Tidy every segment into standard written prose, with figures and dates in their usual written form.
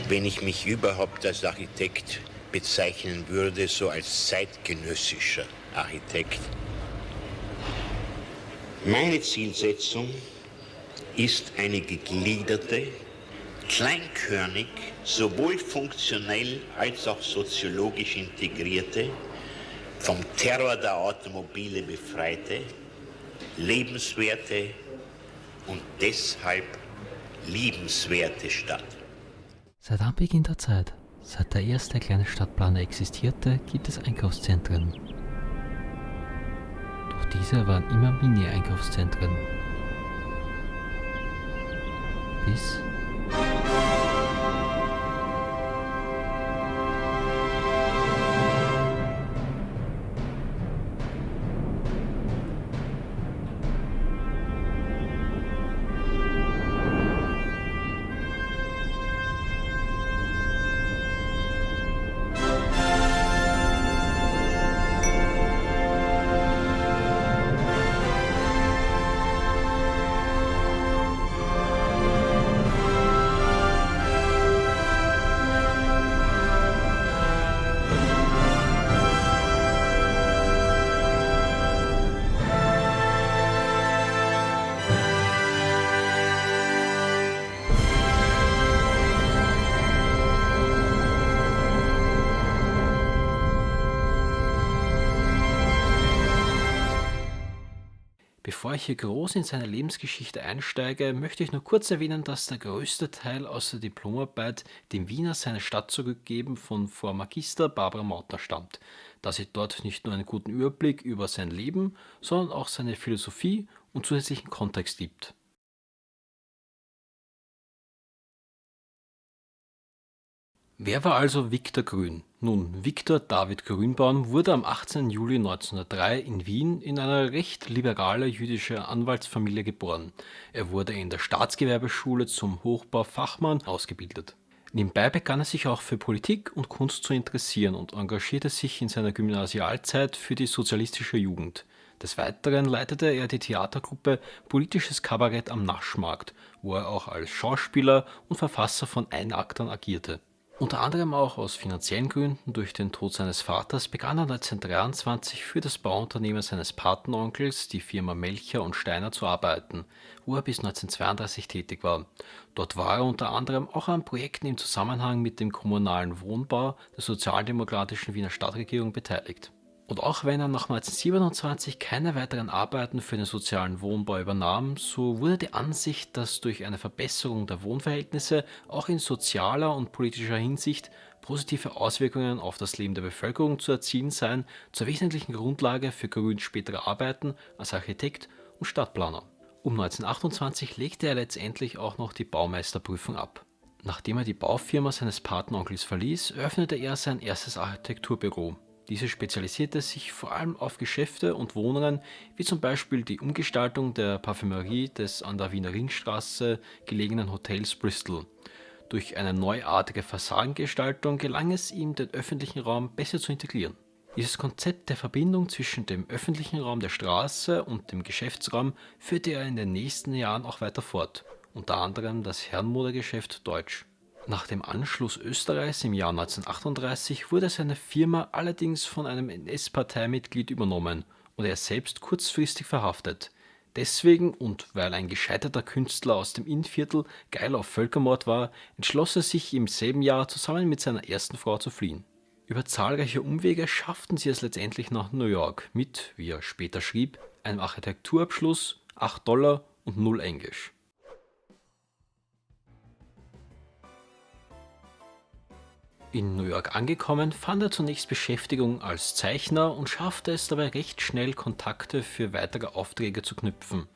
wenn ich mich überhaupt als Architekt bezeichnen würde, so als zeitgenössischer Architekt. Meine Zielsetzung ist eine gegliederte, kleinkörnig, sowohl funktionell als auch soziologisch integrierte, vom Terror der Automobile befreite, lebenswerte und deshalb liebenswerte Stadt. Seit Anbeginn der Zeit, seit der erste kleine Stadtplaner existierte, gibt es Einkaufszentren. Doch diese waren immer Mini-Einkaufszentren. Bis Bevor ich hier groß in seine Lebensgeschichte einsteige, möchte ich nur kurz erwähnen, dass der größte Teil aus der Diplomarbeit dem Wiener seine Stadt zurückgeben von Frau Magister Barbara Mautner stammt, da sie dort nicht nur einen guten Überblick über sein Leben, sondern auch seine Philosophie und zusätzlichen Kontext gibt. Wer war also Viktor Grün? Nun, Viktor David Grünbaum wurde am 18. Juli 1903 in Wien in einer recht liberale jüdische Anwaltsfamilie geboren. Er wurde in der Staatsgewerbeschule zum Hochbaufachmann ausgebildet. Nebenbei begann er sich auch für Politik und Kunst zu interessieren und engagierte sich in seiner Gymnasialzeit für die sozialistische Jugend. Des Weiteren leitete er die Theatergruppe Politisches Kabarett am Naschmarkt, wo er auch als Schauspieler und Verfasser von Einaktern agierte. Unter anderem auch aus finanziellen Gründen durch den Tod seines Vaters begann er 1923 für das Bauunternehmen seines Patenonkels, die Firma Melcher und Steiner, zu arbeiten, wo er bis 1932 tätig war. Dort war er unter anderem auch an Projekten im Zusammenhang mit dem kommunalen Wohnbau der sozialdemokratischen Wiener Stadtregierung beteiligt. Und auch wenn er nach 1927 keine weiteren Arbeiten für den sozialen Wohnbau übernahm, so wurde die Ansicht, dass durch eine Verbesserung der Wohnverhältnisse auch in sozialer und politischer Hinsicht positive Auswirkungen auf das Leben der Bevölkerung zu erzielen seien, zur wesentlichen Grundlage für Grüns spätere Arbeiten als Architekt und Stadtplaner. Um 1928 legte er letztendlich auch noch die Baumeisterprüfung ab. Nachdem er die Baufirma seines Patenonkels verließ, öffnete er sein erstes Architekturbüro. Diese spezialisierte sich vor allem auf Geschäfte und Wohnungen, wie zum Beispiel die Umgestaltung der Parfümerie des an der Wiener Ringstraße gelegenen Hotels Bristol. Durch eine neuartige Fassadengestaltung gelang es ihm, den öffentlichen Raum besser zu integrieren. Dieses Konzept der Verbindung zwischen dem öffentlichen Raum der Straße und dem Geschäftsraum führte er in den nächsten Jahren auch weiter fort, unter anderem das Herrenmodegeschäft Deutsch. Nach dem Anschluss Österreichs im Jahr 1938 wurde seine Firma allerdings von einem NS-Parteimitglied übernommen und er selbst kurzfristig verhaftet. Deswegen und weil ein gescheiterter Künstler aus dem Innviertel geil auf Völkermord war, entschloss er sich im selben Jahr zusammen mit seiner ersten Frau zu fliehen. Über zahlreiche Umwege schafften sie es letztendlich nach New York mit, wie er später schrieb, einem Architekturabschluss, $8 und 0 Englisch. In New York angekommen, fand er zunächst Beschäftigung als Zeichner und schaffte es dabei recht schnell, Kontakte für weitere Aufträge zu knüpfen.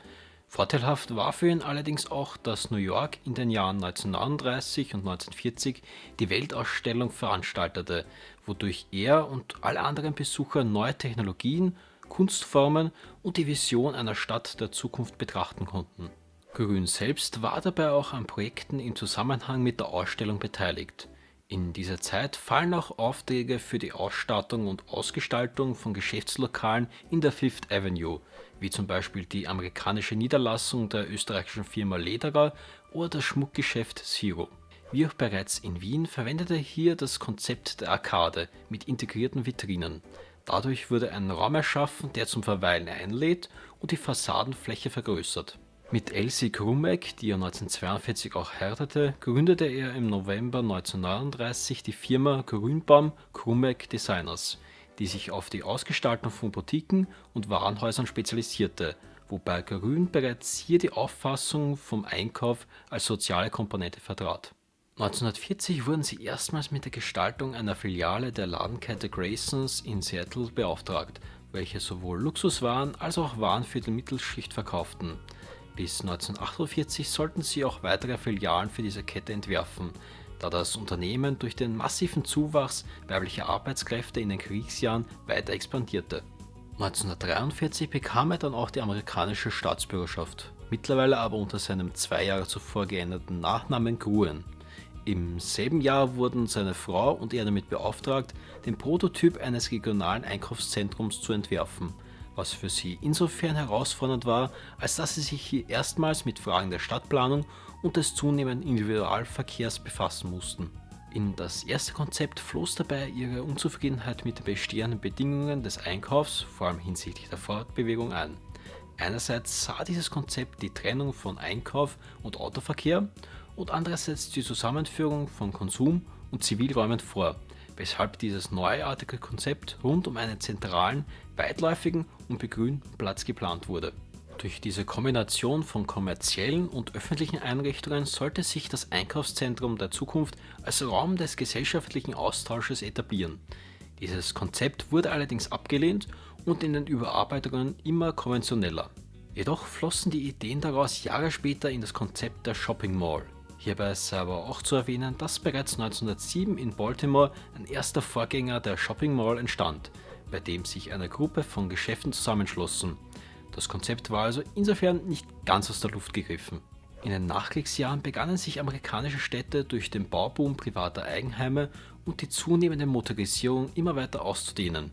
Vorteilhaft war für ihn allerdings auch, dass New York in den Jahren 1939 und 1940 die Weltausstellung veranstaltete, wodurch er und alle anderen Besucher neue Technologien, Kunstformen und die Vision einer Stadt der Zukunft betrachten konnten. Grün selbst war dabei auch an Projekten im Zusammenhang mit der Ausstellung beteiligt. In dieser Zeit fallen auch Aufträge für die Ausstattung und Ausgestaltung von Geschäftslokalen in der Fifth Avenue, wie zum Beispiel die amerikanische Niederlassung der österreichischen Firma Lederer oder das Schmuckgeschäft Zero. Wie auch bereits in Wien verwendete er hier das Konzept der Arkade mit integrierten Vitrinen. Dadurch wurde ein Raum erschaffen, der zum Verweilen einlädt und die Fassadenfläche vergrößert. Mit Elsie Grumbeck, die er 1942 auch heiratete, gründete er im November 1939 die Firma Grünbaum Grumbeck Designers, die sich auf die Ausgestaltung von Boutiquen und Warenhäusern spezialisierte, wobei Grün bereits hier die Auffassung vom Einkauf als soziale Komponente vertrat. 1940 wurden sie erstmals mit der Gestaltung einer Filiale der Ladenkette Graysons in Seattle beauftragt, welche sowohl Luxuswaren als auch Waren für die Mittelschicht verkauften. Bis 1948 sollten sie auch weitere Filialen für diese Kette entwerfen, da das Unternehmen durch den massiven Zuwachs weiblicher Arbeitskräfte in den Kriegsjahren weiter expandierte. 1943 bekam er dann auch die amerikanische Staatsbürgerschaft, mittlerweile aber unter seinem 2 Jahre zuvor geänderten Nachnamen Gruen. Im selben Jahr wurden seine Frau und er damit beauftragt, den Prototyp eines regionalen Einkaufszentrums zu entwerfen, was für sie insofern herausfordernd war, als dass sie sich hier erstmals mit Fragen der Stadtplanung und des zunehmenden Individualverkehrs befassen mussten. In das erste Konzept floss dabei ihre Unzufriedenheit mit den bestehenden Bedingungen des Einkaufs, vor allem hinsichtlich der Fortbewegung, ein. Einerseits sah dieses Konzept die Trennung von Einkauf und Autoverkehr und andererseits die Zusammenführung von Konsum- und Zivilräumen vor, weshalb dieses neuartige Konzept rund um einen zentralen, weitläufigen und begrünten Platz geplant wurde. Durch diese Kombination von kommerziellen und öffentlichen Einrichtungen sollte sich das Einkaufszentrum der Zukunft als Raum des gesellschaftlichen Austausches etablieren. Dieses Konzept wurde allerdings abgelehnt und in den Überarbeitungen immer konventioneller. Jedoch flossen die Ideen daraus Jahre später in das Konzept der Shopping Mall. Hierbei sei aber auch zu erwähnen, dass bereits 1907 in Baltimore ein erster Vorgänger der Shopping Mall entstand, bei dem sich eine Gruppe von Geschäften zusammenschlossen. Das Konzept war also insofern nicht ganz aus der Luft gegriffen. In den Nachkriegsjahren begannen sich amerikanische Städte durch den Bauboom privater Eigenheime und die zunehmende Motorisierung immer weiter auszudehnen.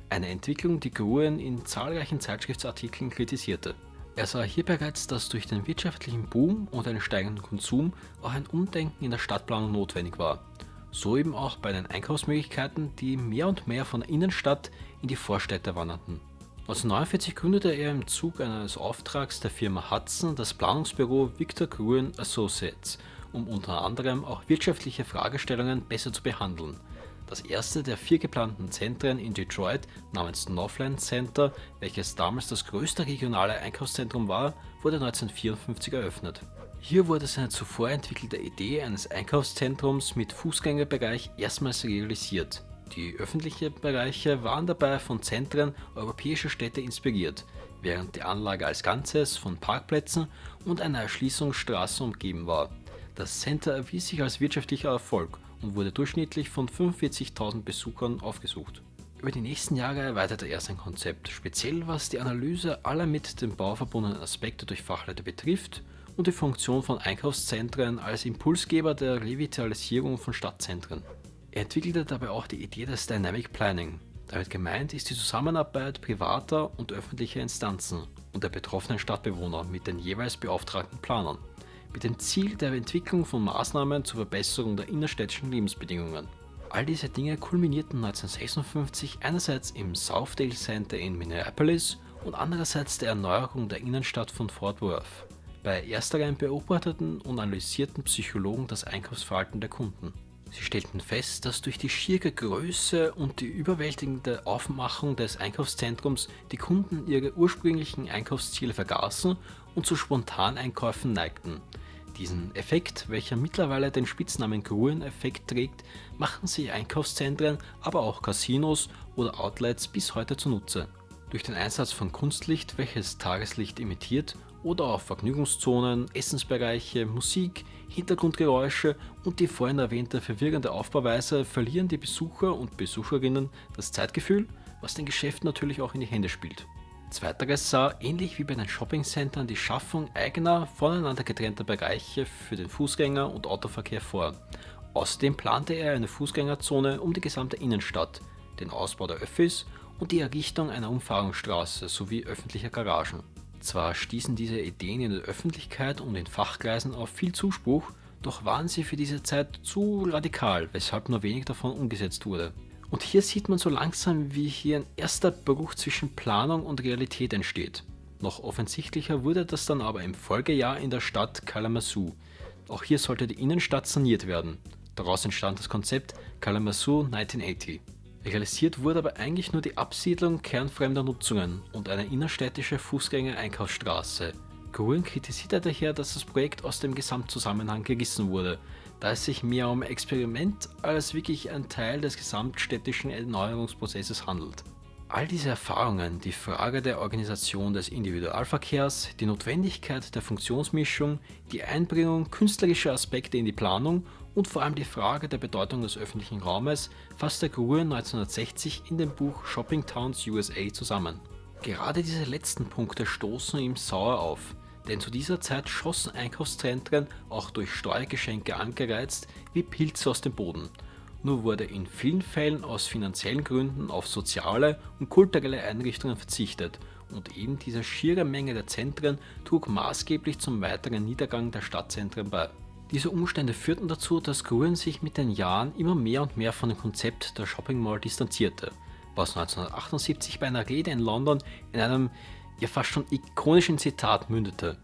Eine Entwicklung, die Gruen in zahlreichen Zeitschriftsartikeln kritisierte. Er sah hier bereits, dass durch den wirtschaftlichen Boom und einen steigenden Konsum auch ein Umdenken in der Stadtplanung notwendig war. So eben auch bei den Einkaufsmöglichkeiten, die mehr und mehr von der Innenstadt in die Vorstädte wanderten. 1949 gründete er im Zug eines Auftrags der Firma Hudson das Planungsbüro Victor Gruen Associates, um unter anderem auch wirtschaftliche Fragestellungen besser zu behandeln. Das erste der 4 geplanten Zentren in Detroit namens Northland Center, welches damals das größte regionale Einkaufszentrum war, wurde 1954 eröffnet. Hier wurde seine zuvor entwickelte Idee eines Einkaufszentrums mit Fußgängerbereich erstmals realisiert. Die öffentlichen Bereiche waren dabei von Zentren europäischer Städte inspiriert, während die Anlage als Ganzes von Parkplätzen und einer Erschließungsstraße umgeben war. Das Center erwies sich als wirtschaftlicher Erfolg und wurde durchschnittlich von 45.000 Besuchern aufgesucht. Über die nächsten Jahre erweiterte er sein Konzept, speziell was die Analyse aller mit dem Bau verbundenen Aspekte durch Fachleute betrifft und die Funktion von Einkaufszentren als Impulsgeber der Revitalisierung von Stadtzentren. Er entwickelte dabei auch die Idee des Dynamic Planning. Damit gemeint ist die Zusammenarbeit privater und öffentlicher Instanzen und der betroffenen Stadtbewohner mit den jeweils beauftragten Planern, mit dem Ziel der Entwicklung von Maßnahmen zur Verbesserung der innerstädtischen Lebensbedingungen. All diese Dinge kulminierten 1956 einerseits im Southdale Center in Minneapolis und andererseits der Erneuerung der Innenstadt von Fort Worth. Bei ersterem beobachteten und analysierten Psychologen das Einkaufsverhalten der Kunden. Sie stellten fest, dass durch die schiere Größe und die überwältigende Aufmachung des Einkaufszentrums die Kunden ihre ursprünglichen Einkaufsziele vergaßen und zu Spontaneinkäufen neigten. Diesen Effekt, welcher mittlerweile den Spitznamen Gruen-Effekt trägt, machen sich Einkaufszentren, aber auch Casinos oder Outlets bis heute zunutze. Durch den Einsatz von Kunstlicht, welches Tageslicht imitiert, oder auch Vergnügungszonen, Essensbereiche, Musik, Hintergrundgeräusche und die vorhin erwähnte verwirrende Aufbauweise verlieren die Besucher und Besucherinnen das Zeitgefühl, was den Geschäften natürlich auch in die Hände spielt. Zweiteres sah, ähnlich wie bei den Shoppingcentern, die Schaffung eigener, voneinander getrennter Bereiche für den Fußgänger- und Autoverkehr vor. Außerdem plante er eine Fußgängerzone um die gesamte Innenstadt, den Ausbau der Öffis und die Errichtung einer Umfahrungsstraße sowie öffentlicher Garagen. Zwar stießen diese Ideen in der Öffentlichkeit und in Fachkreisen auf viel Zuspruch, doch waren sie für diese Zeit zu radikal, weshalb nur wenig davon umgesetzt wurde. Und hier sieht man so langsam, wie hier ein erster Bruch zwischen Planung und Realität entsteht. Noch offensichtlicher wurde das dann aber im Folgejahr in der Stadt Kalamazoo. Auch hier sollte die Innenstadt saniert werden. Daraus entstand das Konzept Kalamazoo 1980. Realisiert wurde aber eigentlich nur die Absiedlung kernfremder Nutzungen und eine innerstädtische Fußgänger-Einkaufsstraße. Gruen kritisierte daher, dass das Projekt aus dem Gesamtzusammenhang gerissen wurde, da es sich mehr um Experiment als wirklich ein Teil des gesamtstädtischen Erneuerungsprozesses handelt. All diese Erfahrungen, die Frage der Organisation des Individualverkehrs, die Notwendigkeit der Funktionsmischung, die Einbringung künstlerischer Aspekte in die Planung und vor allem die Frage der Bedeutung des öffentlichen Raumes fasste Gruen 1960 in dem Buch Shopping Towns USA zusammen. Gerade diese letzten Punkte stoßen ihm sauer auf, denn zu dieser Zeit schossen Einkaufszentren, auch durch Steuergeschenke angereizt, wie Pilze aus dem Boden. Nur wurde in vielen Fällen aus finanziellen Gründen auf soziale und kulturelle Einrichtungen verzichtet und eben diese schiere Menge der Zentren trug maßgeblich zum weiteren Niedergang der Stadtzentren bei. Diese Umstände führten dazu, dass Gruen sich mit den Jahren immer mehr und mehr von dem Konzept der Shopping Mall distanzierte, was 1978 bei einer Rede in London in einem ja fast schon ikonischen Zitat mündete: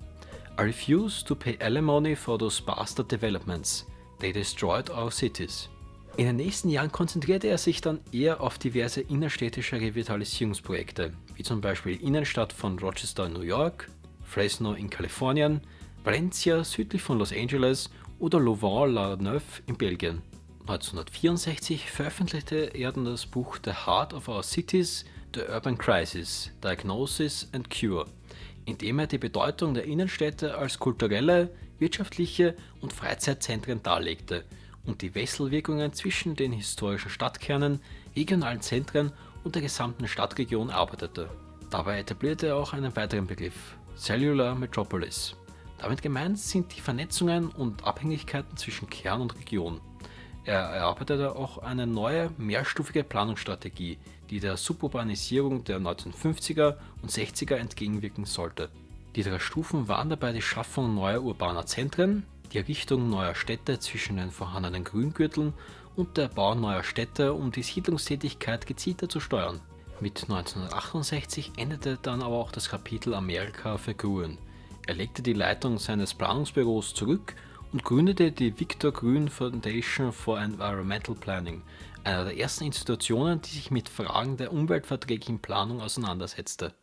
"I refuse to pay alimony for those bastard developments. They destroyed our cities." In den nächsten Jahren konzentrierte er sich dann eher auf diverse innerstädtische Revitalisierungsprojekte, wie zum Beispiel die Innenstadt von Rochester, New York, Fresno in Kalifornien, Valencia südlich von Los Angeles oder Louvain-la-Neuve in Belgien. 1964 veröffentlichte er dann das Buch The Heart of Our Cities, The Urban Crisis, Diagnosis and Cure, in dem er die Bedeutung der Innenstädte als kulturelle, wirtschaftliche und Freizeitzentren darlegte und die Wechselwirkungen zwischen den historischen Stadtkernen, regionalen Zentren und der gesamten Stadtregion erarbeitete. Dabei etablierte er auch einen weiteren Begriff: Cellular Metropolis. Damit gemeint sind die Vernetzungen und Abhängigkeiten zwischen Kern und Region. Er erarbeitete auch eine neue, mehrstufige Planungsstrategie, die der Suburbanisierung der 1950er und 60er entgegenwirken sollte. Die 3 Stufen waren dabei die Schaffung neuer urbaner Zentren, die Errichtung neuer Städte zwischen den vorhandenen Grüngürteln und der Bau neuer Städte, um die Siedlungstätigkeit gezielter zu steuern. Mit 1968 endete dann aber auch das Kapitel Amerika für Gruen. Er legte die Leitung seines Planungsbüros zurück und gründete die Victor Gruen Foundation for Environmental Planning, einer der ersten Institutionen, die sich mit Fragen der umweltverträglichen Planung auseinandersetzte.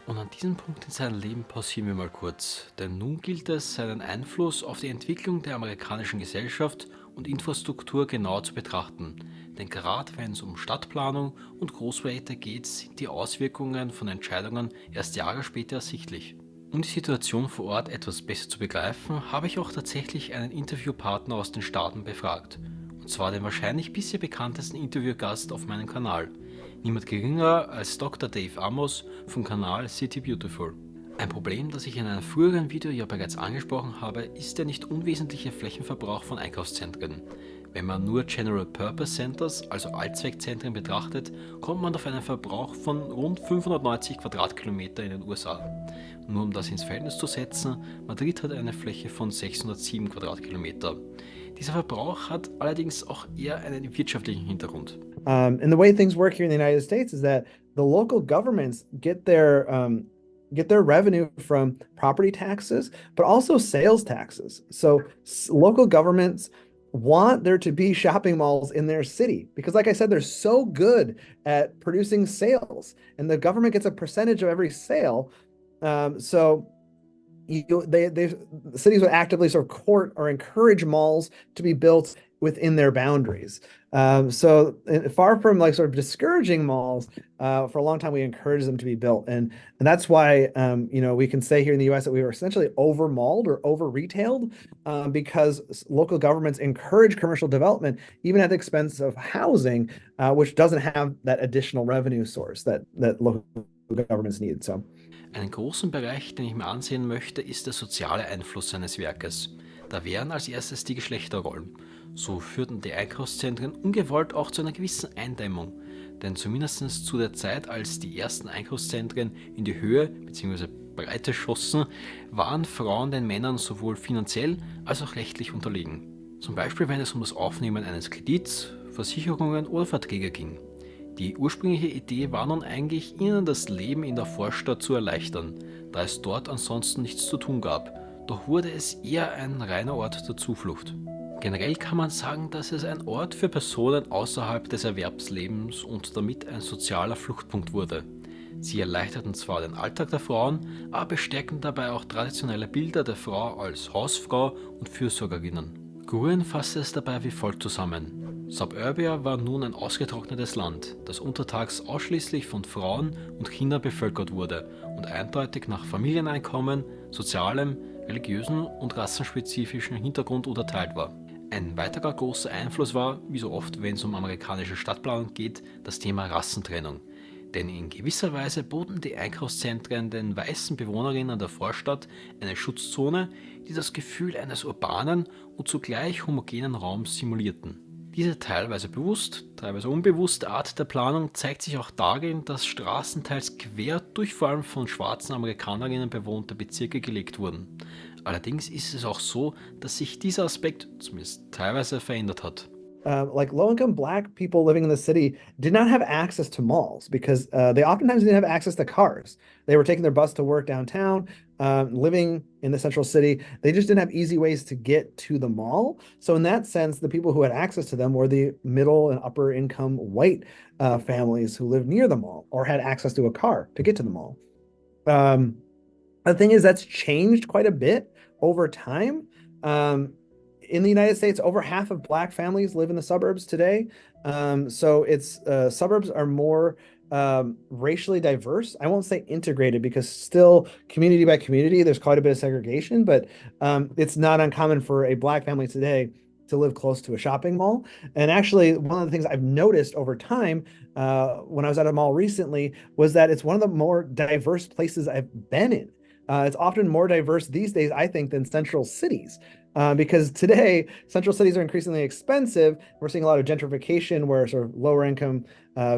Und an diesem Punkt in seinem Leben pausieren wir mal kurz, denn nun gilt es, seinen Einfluss auf die Entwicklung der amerikanischen Gesellschaft und Infrastruktur genauer zu betrachten. Denn gerade wenn es um Stadtplanung und Großprojekte geht, sind die Auswirkungen von Entscheidungen erst Jahre später ersichtlich. Um die Situation vor Ort etwas besser zu begreifen, habe ich auch tatsächlich einen Interviewpartner aus den Staaten befragt. Und zwar den wahrscheinlich bisher bekanntesten Interviewgast auf meinem Kanal. Niemand geringer als Dr. Dave Amos vom Kanal City Beautiful. Ein Problem, das ich in einem früheren Video ja bereits angesprochen habe, ist der nicht unwesentliche Flächenverbrauch von Einkaufszentren. Wenn man nur General Purpose Centers, also Allzweckzentren betrachtet, kommt man auf einen Verbrauch von rund 590 Quadratkilometer in den USA. Nur um das ins Verhältnis zu setzen, Madrid hat eine Fläche von 607 Quadratkilometer. Dieser Verbrauch hat allerdings auch eher einen wirtschaftlichen Hintergrund. And the way things work here in the United States is that the local governments get their revenue from property taxes, but also sales taxes. So local governments want there to be shopping malls in their city because, like I said, they're so good at producing sales, and the government gets a percentage of every sale. So the cities would actively sort of court or encourage malls to be built within their boundaries. So far from like sort of discouraging malls, for a long time we encouraged them to be built, and that's why we can say here in the U.S. that we were essentially over malled or over retailed because local governments encourage commercial development even at the expense of housing, which doesn't have that additional revenue source that local governments need. So. Einen großen Bereich, den ich mir ansehen möchte, ist der soziale Einfluss seines Werkes. Da wären als erstes die Geschlechterrollen. So führten die Einkaufszentren ungewollt auch zu einer gewissen Eindämmung. Denn zumindest zu der Zeit, als die ersten Einkaufszentren in die Höhe bzw. Breite schossen, waren Frauen den Männern sowohl finanziell als auch rechtlich unterlegen. Zum Beispiel, wenn es um das Aufnehmen eines Kredits, Versicherungen oder Verträge ging. Die ursprüngliche Idee war nun eigentlich, ihnen das Leben in der Vorstadt zu erleichtern, da es dort ansonsten nichts zu tun gab. Doch wurde es eher ein reiner Ort der Zuflucht. Generell kann man sagen, dass es ein Ort für Personen außerhalb des Erwerbslebens und damit ein sozialer Fluchtpunkt wurde. Sie erleichterten zwar den Alltag der Frauen, aber bestärkten dabei auch traditionelle Bilder der Frau als Hausfrau und Fürsorgerinnen. Gruen fasste es dabei wie folgt zusammen: Suburbia war nun ein ausgetrocknetes Land, das untertags ausschließlich von Frauen und Kindern bevölkert wurde und eindeutig nach Familieneinkommen, sozialem, religiösen und rassenspezifischen Hintergrund unterteilt war. Ein weiterer großer Einfluss war, wie so oft, wenn es um amerikanische Stadtplanung geht, das Thema Rassentrennung. Denn in gewisser Weise boten die Einkaufszentren den weißen Bewohnerinnen der Vorstadt eine Schutzzone, die das Gefühl eines urbanen und zugleich homogenen Raums simulierten. Diese teilweise bewusst, teilweise unbewusste Art der Planung zeigt sich auch darin, dass Straßen teils quer durch vor allem von schwarzen Amerikanerinnen bewohnte Bezirke gelegt wurden. Allerdings ist es auch so, dass sich dieser Aspekt zumindest teilweise verändert hat. Like low-income Black people living in the city did not have access to malls because they oftentimes didn't have access to cars. They were taking their bus to work downtown, living in the central city. They just didn't have easy ways to get to the mall. So in that sense, the people who had access to them were the middle and upper income white families who lived near the mall or had access to a car to get to the mall. Um, the thing is, that's changed quite a bit over time. In the United States, over half of Black families live in the suburbs today. So it's suburbs are more racially diverse. I won't say integrated because still community by community, there's quite a bit of segregation, but it's not uncommon for a Black family today to live close to a shopping mall. And actually, one of the things I've noticed over time when I was at a mall recently was that it's one of the more diverse places I've been in. It's often more diverse these days, I think, than central cities. Because today, central cities are increasingly expensive. We're seeing a lot of gentrification where sort of lower income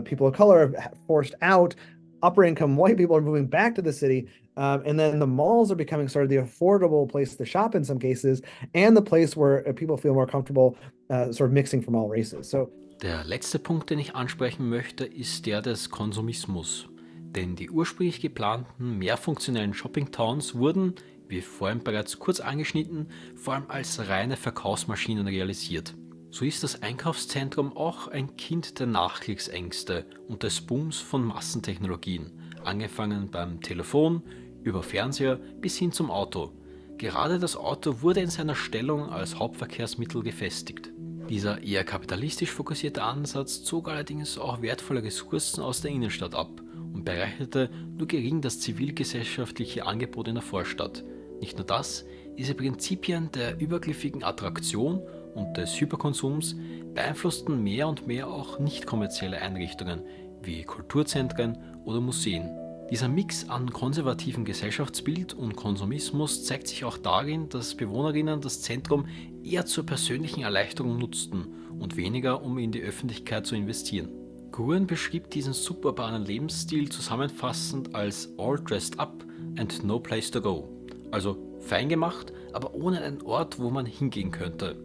people of color are forced out. Upper income white people are moving back to the city. And then the malls are becoming sort of the affordable place to shop in some cases and the place where people feel more comfortable sort of mixing from all races. So Der letzte Punkt, den ich ansprechen möchte, ist der des Konsumismus. Denn die ursprünglich geplanten mehrfunktionellen Shopping-Towns wurden, wie vorhin bereits kurz angeschnitten, vor allem als reine Verkaufsmaschinen realisiert. So ist das Einkaufszentrum auch ein Kind der Nachkriegsängste und des Booms von Massentechnologien, angefangen beim Telefon, über Fernseher bis hin zum Auto. Gerade das Auto wurde in seiner Stellung als Hauptverkehrsmittel gefestigt. Dieser eher kapitalistisch fokussierte Ansatz zog allerdings auch wertvolle Ressourcen aus der Innenstadt ab und bereicherte nur gering das zivilgesellschaftliche Angebot in der Vorstadt. Nicht nur das, diese Prinzipien der übergriffigen Attraktion und des Hyperkonsums beeinflussten mehr und mehr auch nicht kommerzielle Einrichtungen wie Kulturzentren oder Museen. Dieser Mix an konservativem Gesellschaftsbild und Konsumismus zeigt sich auch darin, dass Bewohnerinnen das Zentrum eher zur persönlichen Erleichterung nutzten und weniger, um in die Öffentlichkeit zu investieren. Gruen beschrieb diesen suburbanen Lebensstil zusammenfassend als all dressed up and no place to go, also fein gemacht, aber ohne einen Ort, wo man hingehen könnte.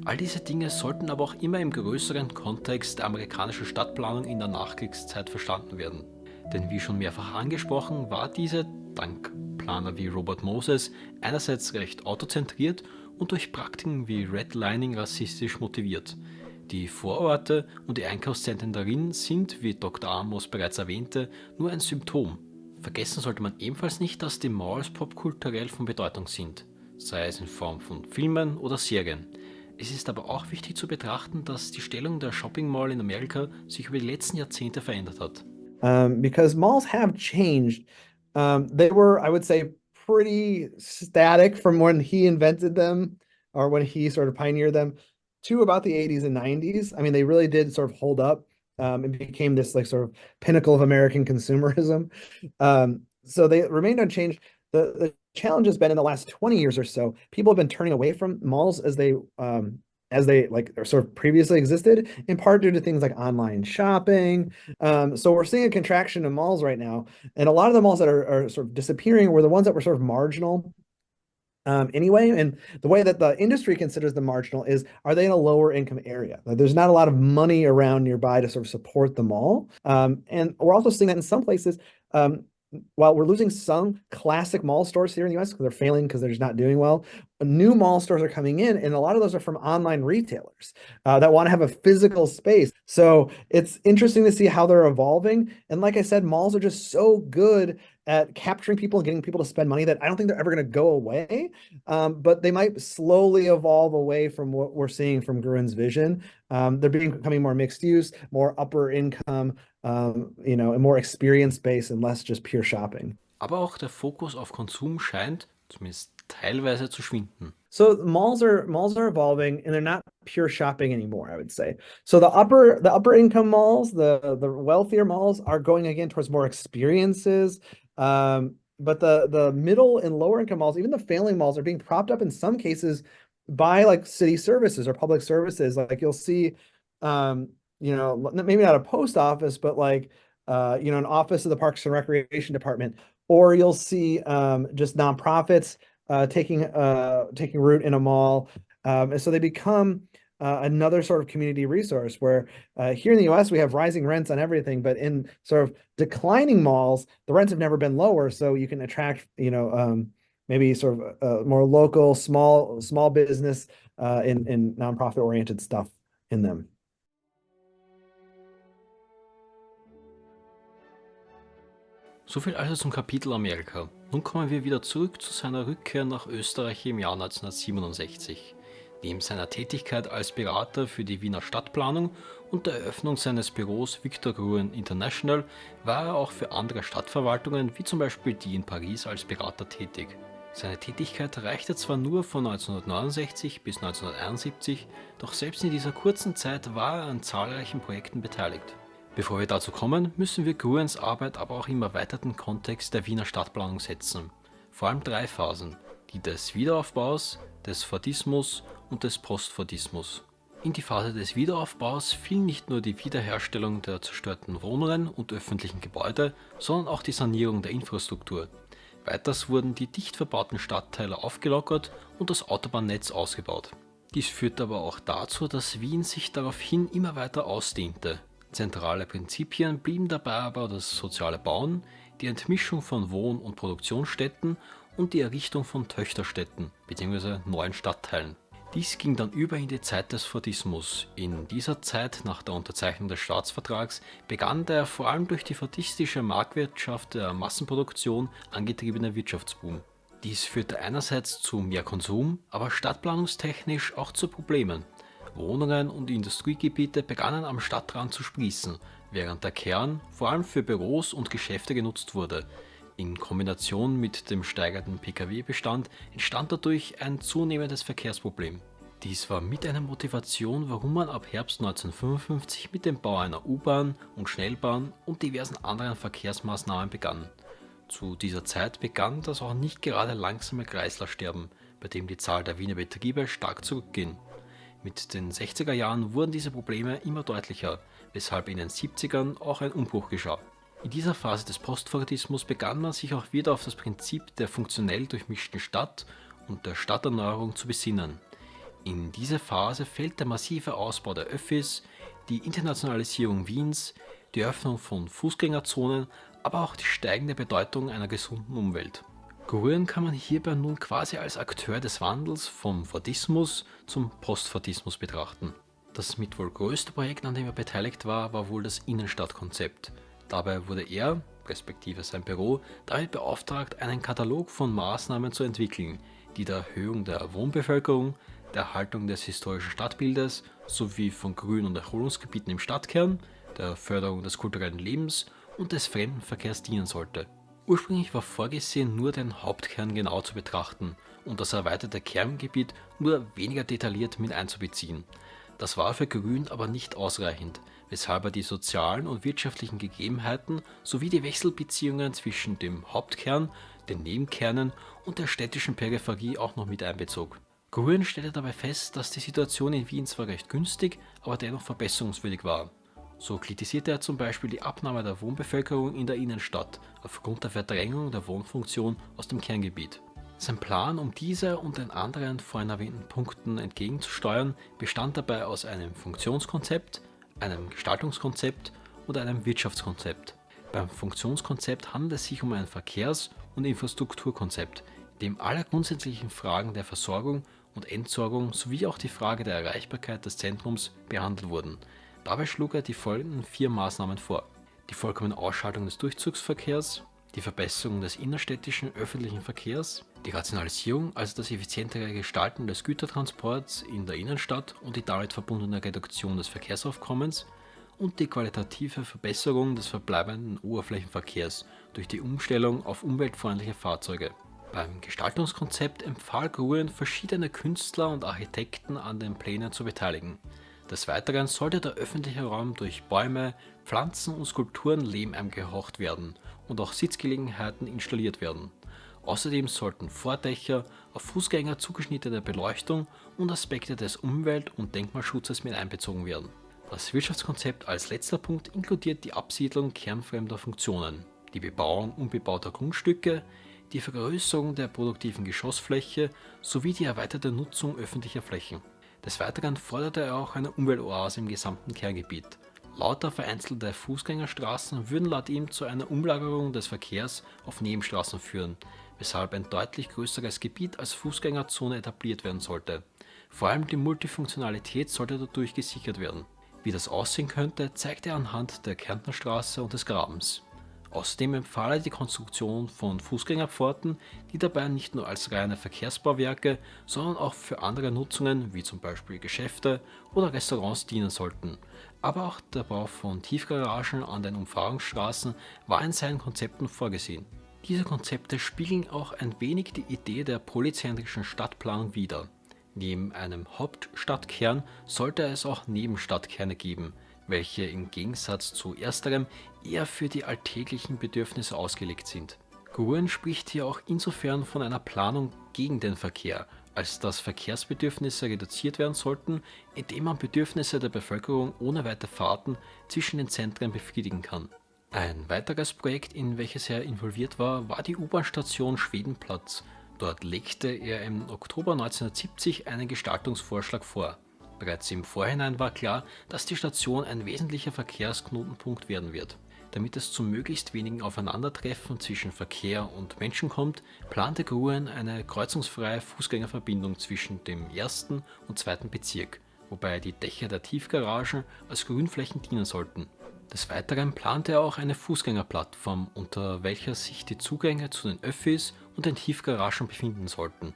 All diese Dinge sollten aber auch immer im größeren Kontext der amerikanischen Stadtplanung in der Nachkriegszeit verstanden werden. Denn wie schon mehrfach angesprochen, war diese, dank Planer wie Robert Moses, einerseits recht autozentriert und durch Praktiken wie Redlining rassistisch motiviert. Die Vororte und die Einkaufszentren darin sind, wie Dr. Amos bereits erwähnte, nur ein Symptom. Vergessen sollte man ebenfalls nicht, dass die Malls popkulturell von Bedeutung sind, sei es in Form von Filmen oder Serien. Es ist aber auch wichtig zu betrachten, dass die Stellung der Shopping Mall in Amerika sich über die letzten Jahrzehnte verändert hat. Because malls have changed. They were, I would say, pretty static from when he invented them or when he sort of pioneered them to about the 80s and 90s. I mean, they really did sort of hold up and became this like sort of pinnacle of American consumerism. So they remained unchanged. The challenge has been in the last 20 years or so, people have been turning away from malls as they like or sort of previously existed, in part due to things like online shopping. So we're seeing a contraction in malls right now, and a lot of the malls that are sort of disappearing were the ones that were sort of marginal anyway. And the way that the industry considers them marginal is, are they in a lower income area? Like, there's not a lot of money around nearby to sort of support the mall. And we're also seeing that in some places, while we're losing some classic mall stores here in the US because they're failing because they're just not doing well, new mall stores are coming in, and a lot of those are from online retailers that want to have a physical space. So it's interesting to see how they're evolving. And like I said, malls are just so good at capturing people and getting people to spend money that I don't think they're ever going to go away. But they might slowly evolve away from what we're seeing from Grun's vision. They're becoming more mixed use, more upper income, and more experience-based and less just pure shopping. Aber auch der Fokus auf Konsum scheint, zumindest teilweise, zu schwinden. So malls are evolving, and they're not pure shopping anymore, I would say. So the upper income malls, the wealthier malls are going again towards more experiences. But the middle and lower income malls, even the failing malls, are being propped up in some cases by like city services or public services. Like you'll see, maybe not a post office, but like an office of the Parks and Recreation Department, or you'll see just nonprofits taking root in a mall. And so they become another sort of community resource where here in the US, we have rising rents on everything, but in sort of declining malls, the rents have never been lower. So you can attract, maybe sort of more local, small business in nonprofit oriented stuff in them. Soviel also zum Kapitel Amerika. Nun kommen wir wieder zurück zu seiner Rückkehr nach Österreich im Jahr 1967. Neben seiner Tätigkeit als Berater für die Wiener Stadtplanung und der Eröffnung seines Büros Victor Gruen International war er auch für andere Stadtverwaltungen, wie zum Beispiel die in Paris, als Berater tätig. Seine Tätigkeit reichte zwar nur von 1969 bis 1971, doch selbst in dieser kurzen Zeit war er an zahlreichen Projekten beteiligt. Bevor wir dazu kommen, müssen wir Gruens Arbeit aber auch im erweiterten Kontext der Wiener Stadtplanung setzen. Vor allem 3 Phasen, die des Wiederaufbaus, des Fordismus und des Postfordismus. In die Phase des Wiederaufbaus fiel nicht nur die Wiederherstellung der zerstörten Wohnungen und öffentlichen Gebäude, sondern auch die Sanierung der Infrastruktur. Weiters wurden die dicht verbauten Stadtteile aufgelockert und das Autobahnnetz ausgebaut. Dies führte aber auch dazu, dass Wien sich daraufhin immer weiter ausdehnte. Zentrale Prinzipien blieben dabei aber das soziale Bauen, die Entmischung von Wohn- und Produktionsstätten und die Errichtung von Töchterstädten bzw. neuen Stadtteilen. Dies ging dann über in die Zeit des Fordismus. In dieser Zeit, nach der Unterzeichnung des Staatsvertrags, begann der vor allem durch die fordistische Marktwirtschaft der Massenproduktion angetriebene Wirtschaftsboom. Dies führte einerseits zu mehr Konsum, aber stadtplanungstechnisch auch zu Problemen. Wohnungen und Industriegebiete begannen am Stadtrand zu sprießen, während der Kern vor allem für Büros und Geschäfte genutzt wurde. In Kombination mit dem steigenden Pkw-Bestand entstand dadurch ein zunehmendes Verkehrsproblem. Dies war mit einer Motivation, warum man ab Herbst 1955 mit dem Bau einer U-Bahn und Schnellbahn und diversen anderen Verkehrsmaßnahmen begann. Zu dieser Zeit begann das auch nicht gerade langsame Kreislersterben, bei dem die Zahl der Wiener Betriebe stark zurückging. Mit den 60er Jahren wurden diese Probleme immer deutlicher, weshalb in den 70ern auch ein Umbruch geschah. In dieser Phase des Postfordismus begann man sich auch wieder auf das Prinzip der funktionell durchmischten Stadt und der Stadterneuerung zu besinnen. In diese Phase fällt der massive Ausbau der Öffis, die Internationalisierung Wiens, die Öffnung von Fußgängerzonen, aber auch die steigende Bedeutung einer gesunden Umwelt. Gruen kann man hierbei nun quasi als Akteur des Wandels vom Fordismus zum Postfordismus betrachten. Das mit wohl größte Projekt, an dem er beteiligt war, war wohl das Innenstadtkonzept. Dabei wurde er, respektive sein Büro, damit beauftragt, einen Katalog von Maßnahmen zu entwickeln, die der Erhöhung der Wohnbevölkerung, der Erhaltung des historischen Stadtbildes sowie von Grün- und Erholungsgebieten im Stadtkern, der Förderung des kulturellen Lebens und des Fremdenverkehrs dienen sollte. Ursprünglich war vorgesehen, nur den Hauptkern genau zu betrachten und das erweiterte Kerngebiet nur weniger detailliert mit einzubeziehen. Das war für Grün aber nicht ausreichend, weshalb er die sozialen und wirtschaftlichen Gegebenheiten sowie die Wechselbeziehungen zwischen dem Hauptkern, den Nebenkernen und der städtischen Peripherie auch noch mit einbezog. Gruen stellte dabei fest, dass die Situation in Wien zwar recht günstig, aber dennoch verbesserungswürdig war. So kritisierte er zum Beispiel die Abnahme der Wohnbevölkerung in der Innenstadt aufgrund der Verdrängung der Wohnfunktion aus dem Kerngebiet. Sein Plan, um diese und den anderen vorhin erwähnten Punkten entgegenzusteuern, bestand dabei aus einem Funktionskonzept, einem Gestaltungskonzept und einem Wirtschaftskonzept. Beim Funktionskonzept handelt es sich um ein Verkehrs- und Infrastrukturkonzept, in dem alle grundsätzlichen Fragen der Versorgung und Entsorgung sowie auch die Frage der Erreichbarkeit des Zentrums behandelt wurden. Dabei schlug er die folgenden 4 Maßnahmen vor: die vollkommene Ausschaltung des Durchzugsverkehrs, die Verbesserung des innerstädtischen öffentlichen Verkehrs, die Rationalisierung, also das effizientere Gestalten des Gütertransports in der Innenstadt und die damit verbundene Reduktion des Verkehrsaufkommens und die qualitative Verbesserung des verbleibenden Oberflächenverkehrs durch die Umstellung auf umweltfreundliche Fahrzeuge. Beim Gestaltungskonzept empfahl Gruen verschiedene Künstler und Architekten an den Plänen zu beteiligen. Des Weiteren sollte der öffentliche Raum durch Bäume, Pflanzen und Skulpturen Leben eingehaucht werden und auch Sitzgelegenheiten installiert werden. Außerdem sollten Vordächer, auf Fußgänger zugeschnittene Beleuchtung und Aspekte des Umwelt- und Denkmalschutzes mit einbezogen werden. Das Wirtschaftskonzept als letzter Punkt inkludiert die Absiedlung kernfremder Funktionen, die Bebauung unbebauter Grundstücke, die Vergrößerung der produktiven Geschossfläche sowie die erweiterte Nutzung öffentlicher Flächen. Des Weiteren forderte er auch eine Umweltoase im gesamten Kerngebiet. Lauter vereinzelte Fußgängerstraßen würden laut ihm zu einer Umlagerung des Verkehrs auf Nebenstraßen führen, weshalb ein deutlich größeres Gebiet als Fußgängerzone etabliert werden sollte. Vor allem die Multifunktionalität sollte dadurch gesichert werden. Wie das aussehen könnte, zeigte er anhand der Kärntnerstraße und des Grabens. Außerdem empfahl er die Konstruktion von Fußgängerpforten, die dabei nicht nur als reine Verkehrsbauwerke, sondern auch für andere Nutzungen wie zum Beispiel Geschäfte oder Restaurants dienen sollten. Aber auch der Bau von Tiefgaragen an den Umfahrungsstraßen war in seinen Konzepten vorgesehen. Diese Konzepte spiegeln auch ein wenig die Idee der polyzentrischen Stadtplanung wider. Neben einem Hauptstadtkern sollte es auch Nebenstadtkerne geben, welche im Gegensatz zu ersterem eher für die alltäglichen Bedürfnisse ausgelegt sind. Gruen spricht hier auch insofern von einer Planung gegen den Verkehr, als dass Verkehrsbedürfnisse reduziert werden sollten, indem man Bedürfnisse der Bevölkerung ohne weite Fahrten zwischen den Zentren befriedigen kann. Ein weiteres Projekt, in welches er involviert war die U-Bahn-Station Schwedenplatz. Dort legte er im Oktober 1970 einen Gestaltungsvorschlag vor. Bereits im Vorhinein war klar, dass die Station ein wesentlicher Verkehrsknotenpunkt werden wird. Damit es zu möglichst wenigen Aufeinandertreffen zwischen Verkehr und Menschen kommt, plante Gruen eine kreuzungsfreie Fußgängerverbindung zwischen dem 1. und 2. Bezirk, wobei die Dächer der Tiefgaragen als Grünflächen dienen sollten. Des Weiteren plante er auch eine Fußgängerplattform, unter welcher sich die Zugänge zu den Öffis und den Tiefgaragen befinden sollten.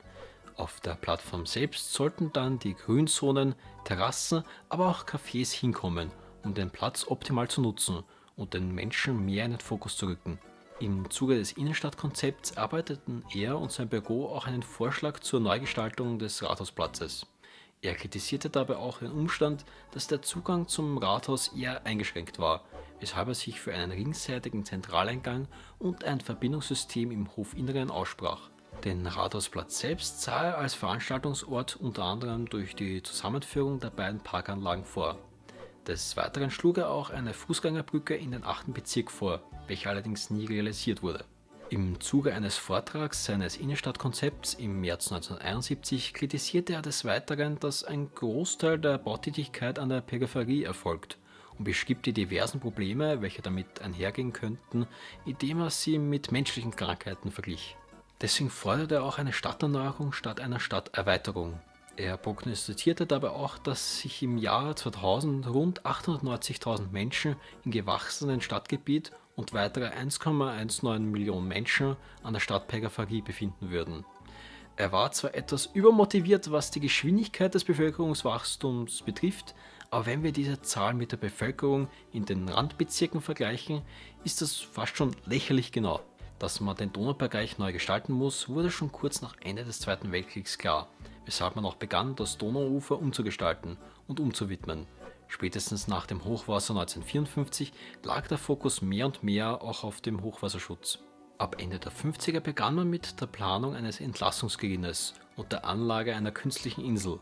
Auf der Plattform selbst sollten dann die Grünzonen, Terrassen, aber auch Cafés hinkommen, um den Platz optimal zu nutzen und den Menschen mehr in den Fokus zu rücken. Im Zuge des Innenstadtkonzepts arbeiteten er und sein Büro auch einen Vorschlag zur Neugestaltung des Rathausplatzes. Er kritisierte dabei auch den Umstand, dass der Zugang zum Rathaus eher eingeschränkt war, weshalb er sich für einen ringseitigen Zentraleingang und ein Verbindungssystem im Hofinneren aussprach. Den Rathausplatz selbst sah er als Veranstaltungsort unter anderem durch die Zusammenführung der beiden Parkanlagen vor. Des Weiteren schlug er auch eine Fußgängerbrücke in den 8. Bezirk vor, welche allerdings nie realisiert wurde. Im Zuge eines Vortrags seines Innenstadtkonzepts im März 1971 kritisierte er des Weiteren, dass ein Großteil der Bautätigkeit an der Peripherie erfolgt und beschrieb die diversen Probleme, welche damit einhergehen könnten, indem er sie mit menschlichen Krankheiten verglich. Deswegen forderte er auch eine Stadterneuerung statt einer Stadterweiterung. Er prognostizierte dabei auch, dass sich im Jahr 2000 rund 890.000 Menschen im gewachsenen Stadtgebiet und weitere 1,19 Millionen Menschen an der Stadtperipherie befinden würden. Er war zwar etwas übermotiviert, was die Geschwindigkeit des Bevölkerungswachstums betrifft, aber wenn wir diese Zahl mit der Bevölkerung in den Randbezirken vergleichen, ist das fast schon lächerlich genau. Dass man den Donaubereich neu gestalten muss, wurde schon kurz nach Ende des Zweiten Weltkriegs klar, weshalb man auch begann, das Donauufer umzugestalten und umzuwidmen. Spätestens nach dem Hochwasser 1954 lag der Fokus mehr und mehr auch auf dem Hochwasserschutz. Ab Ende der 50er begann man mit der Planung eines Entlassungsgewinnes und der Anlage einer künstlichen Insel.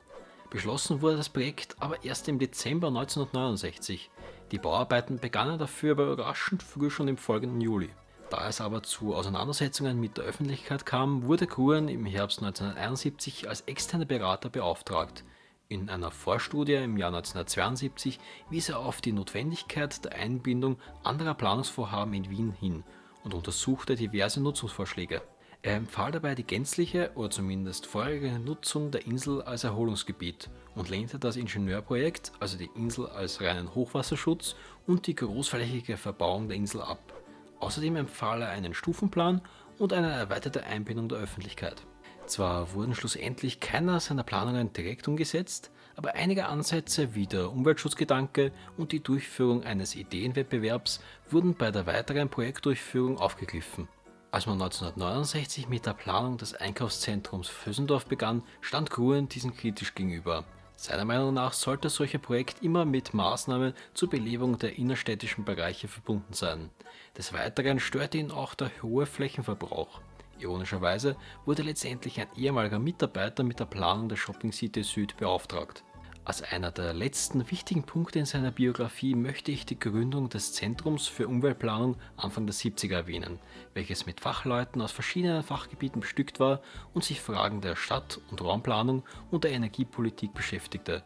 Beschlossen wurde das Projekt aber erst im Dezember 1969. Die Bauarbeiten begannen dafür aber überraschend früh schon im folgenden Juli. Da es aber zu Auseinandersetzungen mit der Öffentlichkeit kam, wurde Gruen im Herbst 1971 als externer Berater beauftragt. In einer Vorstudie im Jahr 1972 wies er auf die Notwendigkeit der Einbindung anderer Planungsvorhaben in Wien hin und untersuchte diverse Nutzungsvorschläge. Er empfahl dabei die gänzliche oder zumindest vorherige Nutzung der Insel als Erholungsgebiet und lehnte das Ingenieurprojekt, also die Insel als reinen Hochwasserschutz und die großflächige Verbauung der Insel ab. Außerdem empfahl er einen Stufenplan und eine erweiterte Einbindung der Öffentlichkeit. Zwar wurden schlussendlich keiner seiner Planungen direkt umgesetzt, aber einige Ansätze wie der Umweltschutzgedanke und die Durchführung eines Ideenwettbewerbs wurden bei der weiteren Projektdurchführung aufgegriffen. Als man 1969 mit der Planung des Einkaufszentrums Vösendorf begann, stand Gruen diesen kritisch gegenüber. Seiner Meinung nach sollte solche Projekt immer mit Maßnahmen zur Belebung der innerstädtischen Bereiche verbunden sein. Des Weiteren störte ihn auch der hohe Flächenverbrauch. Ironischerweise wurde letztendlich ein ehemaliger Mitarbeiter mit der Planung der Shopping City Süd beauftragt. Als einer der letzten wichtigen Punkte in seiner Biografie möchte ich die Gründung des Zentrums für Umweltplanung Anfang der 70er erwähnen, welches mit Fachleuten aus verschiedenen Fachgebieten bestückt war und sich Fragen der Stadt- und Raumplanung und der Energiepolitik beschäftigte.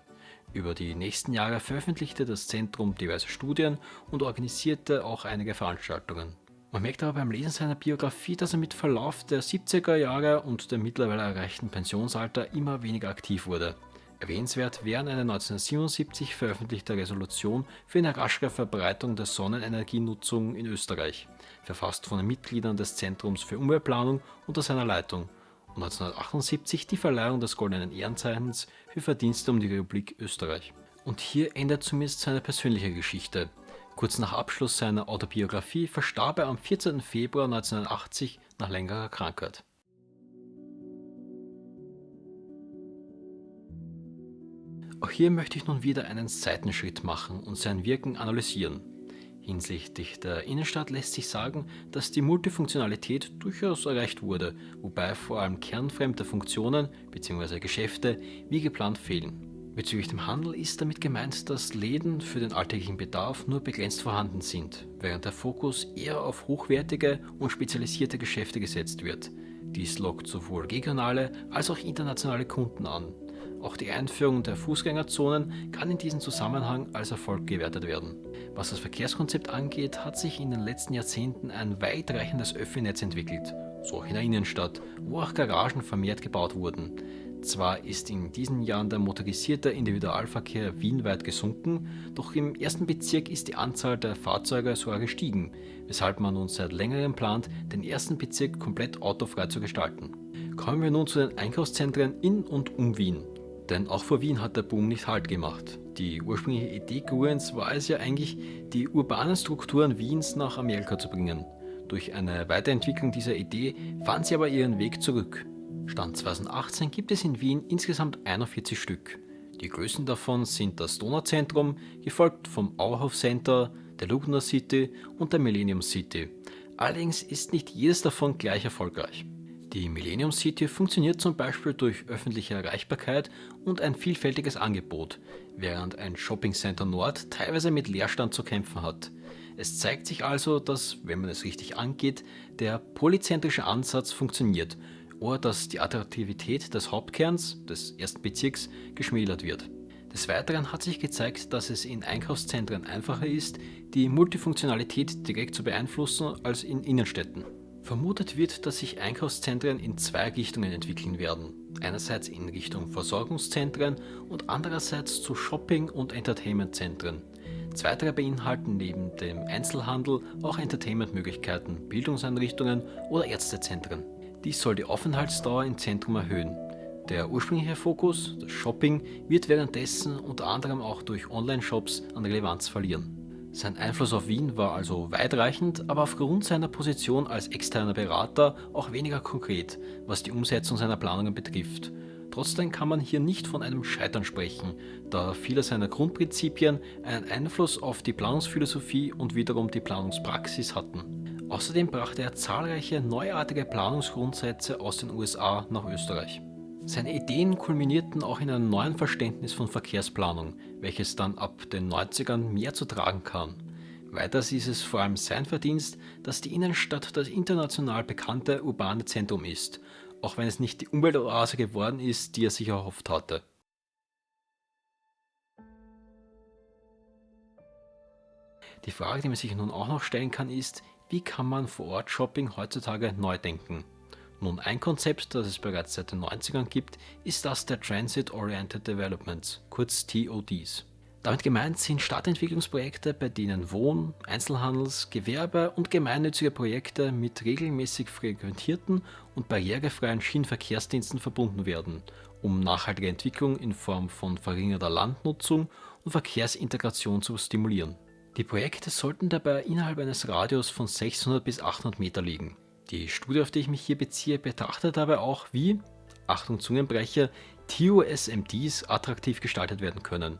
Über die nächsten Jahre veröffentlichte das Zentrum diverse Studien und organisierte auch einige Veranstaltungen. Man merkt aber beim Lesen seiner Biografie, dass er mit Verlauf der 70er Jahre und dem mittlerweile erreichten Pensionsalter immer weniger aktiv wurde. Erwähnenswert wären eine 1977 veröffentlichte Resolution für eine raschere Verbreitung der Sonnenenergienutzung in Österreich, verfasst von den Mitgliedern des Zentrums für Umweltplanung unter seiner Leitung, und 1978 die Verleihung des Goldenen Ehrenzeichens für Verdienste um die Republik Österreich. Und hier endet zumindest seine persönliche Geschichte. Kurz nach Abschluss seiner Autobiografie verstarb er am 14. Februar 1980 nach längerer Krankheit. Auch hier möchte ich nun wieder einen Seitenschritt machen und sein Wirken analysieren. Hinsichtlich der Innenstadt lässt sich sagen, dass die Multifunktionalität durchaus erreicht wurde, wobei vor allem kernfremde Funktionen bzw. Geschäfte wie geplant fehlen. Bezüglich dem Handel ist damit gemeint, dass Läden für den alltäglichen Bedarf nur begrenzt vorhanden sind, während der Fokus eher auf hochwertige und spezialisierte Geschäfte gesetzt wird. Dies lockt sowohl regionale als auch internationale Kunden an. Auch die Einführung der Fußgängerzonen kann in diesem Zusammenhang als Erfolg gewertet werden. Was das Verkehrskonzept angeht, hat sich in den letzten Jahrzehnten ein weitreichendes Öffi-Netz entwickelt, so auch in der Innenstadt, wo auch Garagen vermehrt gebaut wurden. Zwar ist in diesen Jahren der motorisierte Individualverkehr wienweit gesunken, doch im ersten Bezirk ist die Anzahl der Fahrzeuge sogar gestiegen, weshalb man nun seit längerem plant, den ersten Bezirk komplett autofrei zu gestalten. Kommen wir nun zu den Einkaufszentren in und um Wien. Denn auch vor Wien hat der Boom nicht Halt gemacht. Die ursprüngliche Idee Gruens war es ja eigentlich, die urbanen Strukturen Wiens nach Amerika zu bringen. Durch eine Weiterentwicklung dieser Idee fand sie aber ihren Weg zurück. Stand 2018 gibt es in Wien insgesamt 41 Stück. Die größten davon sind das Donauzentrum, gefolgt vom Auerhof Center, der Lugner City und der Millennium City. Allerdings ist nicht jedes davon gleich erfolgreich. Die Millennium City funktioniert zum Beispiel durch öffentliche Erreichbarkeit und ein vielfältiges Angebot, während ein Shopping Center Nord teilweise mit Leerstand zu kämpfen hat. Es zeigt sich also, dass, wenn man es richtig angeht, der polyzentrische Ansatz funktioniert oder dass die Attraktivität des Hauptkerns, des ersten Bezirks, geschmälert wird. Des Weiteren hat sich gezeigt, dass es in Einkaufszentren einfacher ist, die Multifunktionalität direkt zu beeinflussen als in Innenstädten. Vermutet wird, dass sich Einkaufszentren in zwei Richtungen entwickeln werden. Einerseits in Richtung Versorgungszentren und andererseits zu Shopping- und Entertainmentzentren. Zweitere beinhalten neben dem Einzelhandel auch Entertainmentmöglichkeiten, Bildungseinrichtungen oder Ärztezentren. Dies soll die Aufenthaltsdauer im Zentrum erhöhen. Der ursprüngliche Fokus, das Shopping, wird währenddessen unter anderem auch durch Online-Shops an Relevanz verlieren. Sein Einfluss auf Wien war also weitreichend, aber aufgrund seiner Position als externer Berater auch weniger konkret, was die Umsetzung seiner Planungen betrifft. Trotzdem kann man hier nicht von einem Scheitern sprechen, da viele seiner Grundprinzipien einen Einfluss auf die Planungsphilosophie und wiederum die Planungspraxis hatten. Außerdem brachte er zahlreiche neuartige Planungsgrundsätze aus den USA nach Österreich. Seine Ideen kulminierten auch in einem neuen Verständnis von Verkehrsplanung, welches dann ab den 90ern mehr zu tragen kam. Weiters ist es vor allem sein Verdienst, dass die Innenstadt das international bekannte urbane Zentrum ist, auch wenn es nicht die Umweltoase geworden ist, die er sich erhofft hatte. Die Frage, die man sich nun auch noch stellen kann, ist, wie kann man Vor-Ort-Shopping heutzutage neu denken? Nun, ein Konzept, das es bereits seit den 90ern gibt, ist das der Transit-Oriented Developments, kurz TODs. Damit gemeint sind Stadtentwicklungsprojekte, bei denen Wohn-, Einzelhandels-, Gewerbe- und gemeinnützige Projekte mit regelmäßig frequentierten und barrierefreien Schienenverkehrsdiensten verbunden werden, um nachhaltige Entwicklung in Form von verringerter Landnutzung und Verkehrsintegration zu stimulieren. Die Projekte sollten dabei innerhalb eines Radius von 600 bis 800 Meter liegen. Die Studie, auf die ich mich hier beziehe, betrachtet dabei auch, wie, Achtung Zungenbrecher, TOSMDs attraktiv gestaltet werden können.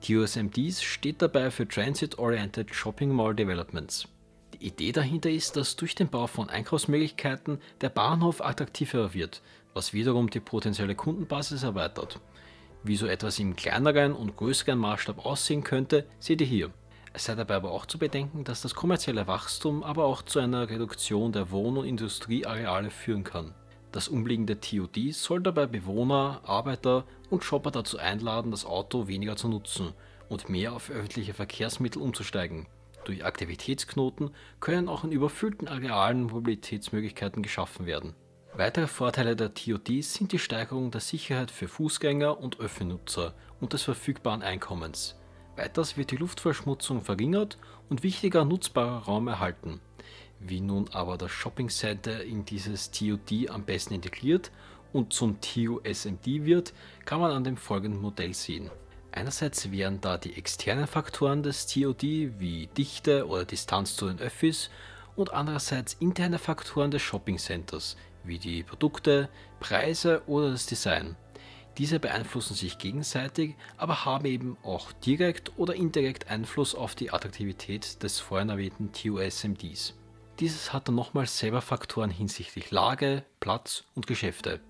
TOSMDs steht dabei für Transit-Oriented Shopping Mall Developments. Die Idee dahinter ist, dass durch den Bau von Einkaufsmöglichkeiten der Bahnhof attraktiver wird, was wiederum die potenzielle Kundenbasis erweitert. Wie so etwas im kleineren und größeren Maßstab aussehen könnte, seht ihr hier. Es sei dabei aber auch zu bedenken, dass das kommerzielle Wachstum aber auch zu einer Reduktion der Wohn- und Industrieareale führen kann. Das umliegende TOD soll dabei Bewohner, Arbeiter und Shopper dazu einladen, das Auto weniger zu nutzen und mehr auf öffentliche Verkehrsmittel umzusteigen. Durch Aktivitätsknoten können auch in überfüllten Arealen Mobilitätsmöglichkeiten geschaffen werden. Weitere Vorteile der TODs sind die Steigerung der Sicherheit für Fußgänger und Öffi-Nutzer und des verfügbaren Einkommens. Weiters wird die Luftverschmutzung verringert und wichtiger nutzbarer Raum erhalten. Wie nun aber das Shopping Center in dieses TOD am besten integriert und zum TOSMD wird, kann man an dem folgenden Modell sehen. Einerseits wären da die externen Faktoren des TOD wie Dichte oder Distanz zu den Öffis und andererseits interne Faktoren des Shopping Centers wie die Produkte, Preise oder das Design. Diese beeinflussen sich gegenseitig, aber haben eben auch direkt oder indirekt Einfluss auf die Attraktivität des vorhin erwähnten TOSMDs. Dieses hat dann nochmals selber Faktoren hinsichtlich Lage, Platz und Geschäfte.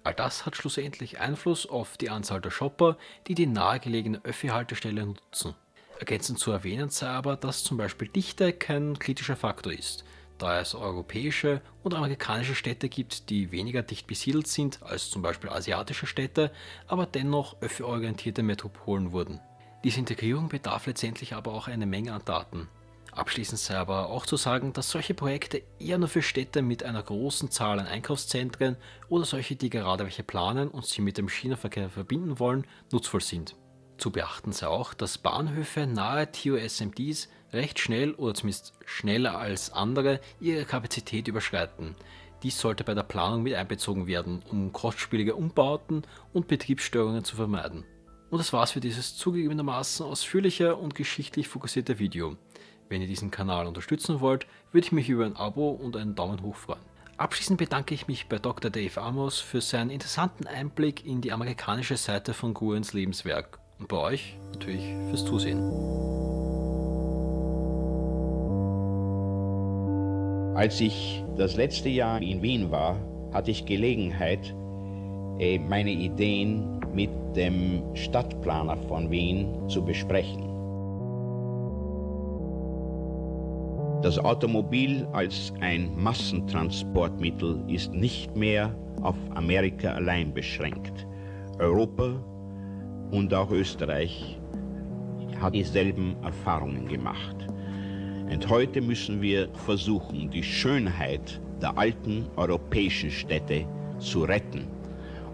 All das hat schlussendlich Einfluss auf die Anzahl der Shopper, die die nahegelegene Öffi-Haltestelle nutzen. Ergänzend zu erwähnen sei aber, dass zum Beispiel Dichte kein kritischer Faktor ist, da es europäische und amerikanische Städte gibt, die weniger dicht besiedelt sind als zum Beispiel asiatische Städte, aber dennoch öffi-orientierte Metropolen wurden. Diese Integrierung bedarf letztendlich aber auch eine Menge an Daten. Abschließend sei aber auch zu sagen, dass solche Projekte eher nur für Städte mit einer großen Zahl an Einkaufszentren oder solche, die gerade welche planen und sie mit dem Schienenverkehr verbinden wollen, nutzvoll sind. Zu beachten sei auch, dass Bahnhöfe nahe TOSMDs recht schnell oder zumindest schneller als andere ihre Kapazität überschreiten. Dies sollte bei der Planung mit einbezogen werden, um kostspielige Umbauten und Betriebsstörungen zu vermeiden. Und das war's für dieses zugegebenermaßen ausführliche und geschichtlich fokussierte Video. Wenn ihr diesen Kanal unterstützen wollt, würde ich mich über ein Abo und einen Daumen hoch freuen. Abschließend bedanke ich mich bei Dr. Dave Amos für seinen interessanten Einblick in die amerikanische Seite von Gruen Lebenswerk. Und bei euch natürlich fürs Zusehen. Als ich das letzte Jahr in Wien war, hatte ich Gelegenheit, meine Ideen mit dem Stadtplaner von Wien zu besprechen. Das Automobil als ein Massentransportmittel ist nicht mehr auf Amerika allein beschränkt. Europa und auch Österreich hat dieselben Erfahrungen gemacht. Und heute müssen wir versuchen, die Schönheit der alten europäischen Städte zu retten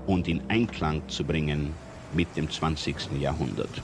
und in Einklang zu bringen mit dem 20. Jahrhundert.